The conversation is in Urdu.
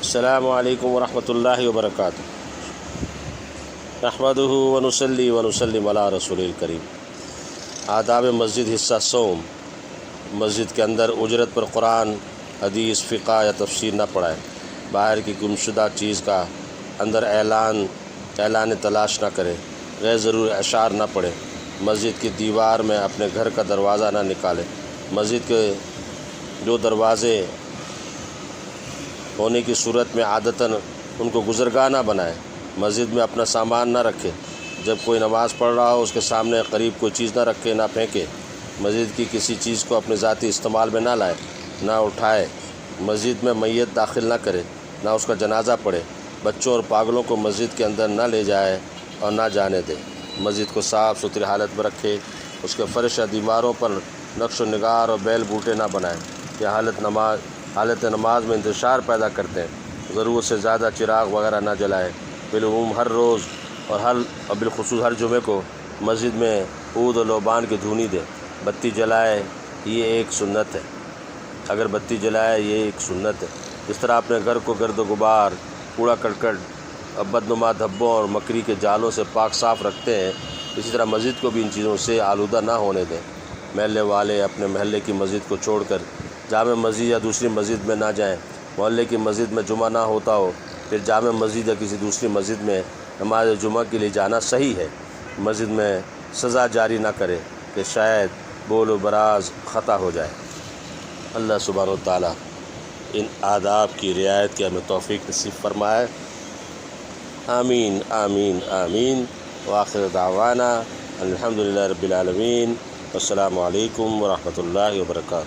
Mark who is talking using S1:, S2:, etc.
S1: السلام علیکم ورحمۃ اللہ وبرکاتہ۔ نحمدہ ونصلی ونسلم علی رسول الکریم۔ آداب مسجد حصہ سوم۔ مسجد کے اندر اجرت پر قرآن، حدیث، فقہ یا تفسیر نہ پڑھائے۔ باہر کی گمشدہ چیز کا اندر اعلان تلاش نہ کرے۔ غیر ضرور اشعار نہ پڑھے۔ مسجد کی دیوار میں اپنے گھر کا دروازہ نہ نکالے۔ مسجد کے جو دروازے ہونے کی صورت میں عادتاً ان کو گزرگاہ نہ بنائے۔ مسجد میں اپنا سامان نہ رکھے۔ جب کوئی نماز پڑھ رہا ہو اس کے سامنے قریب کوئی چیز نہ رکھے، نہ پھینکے۔ مسجد کی کسی چیز کو اپنے ذاتی استعمال میں نہ لائے، نہ اٹھائے۔ مسجد میں میت داخل نہ کرے، نہ اس کا جنازہ پڑھے۔ بچوں اور پاگلوں کو مسجد کے اندر نہ لے جائے اور نہ جانے دے۔ مسجد کو صاف ستھری حالت میں رکھے۔ اس کے فرش یا دیواروں پر نقش و نگار اور بیل بوٹے نہ بنائے۔ یہ حالت نماز میں انتشار پیدا کرتے ہیں۔ ضرورت سے زیادہ چراغ وغیرہ نہ جلائے۔ بالعموم ہر روز اور بالخصوص ہر جمعے کو مسجد میں عود اور لوبان کی دھونی دے۔ بتی جلائے، یہ ایک سنت ہے۔ اگر بتی جلائے یہ ایک سنت ہے۔ اس طرح اپنے گھر کو گرد و غبار، کوڑا کرکٹ اور بدنما دھبوں اور مکری کے جالوں سے پاک صاف رکھتے ہیں، اسی طرح مسجد کو بھی ان چیزوں سے آلودہ نہ ہونے دیں۔ محلے والے اپنے محلے کی مسجد کو چھوڑ کر جامع مسجد یا دوسری مسجد میں نہ جائیں۔ محلے کی مسجد میں جمعہ نہ ہوتا ہو پھر جامع مسجد یا کسی دوسری مسجد میں نماز جمعہ کے لیے جانا صحیح ہے۔ مسجد میں سزا جاری نہ کرے کہ شاید بول و براز خطا ہو جائے۔ اللہ سبحانہ و تعالیٰ ان آداب کی رعایت کی ہمیں توفیق نصیب فرمائے۔ آمین آمین آمین۔ وآخر دعوانا الحمدللہ رب العالمین۔ السلام علیکم ورحمۃ اللہ وبرکاتہ۔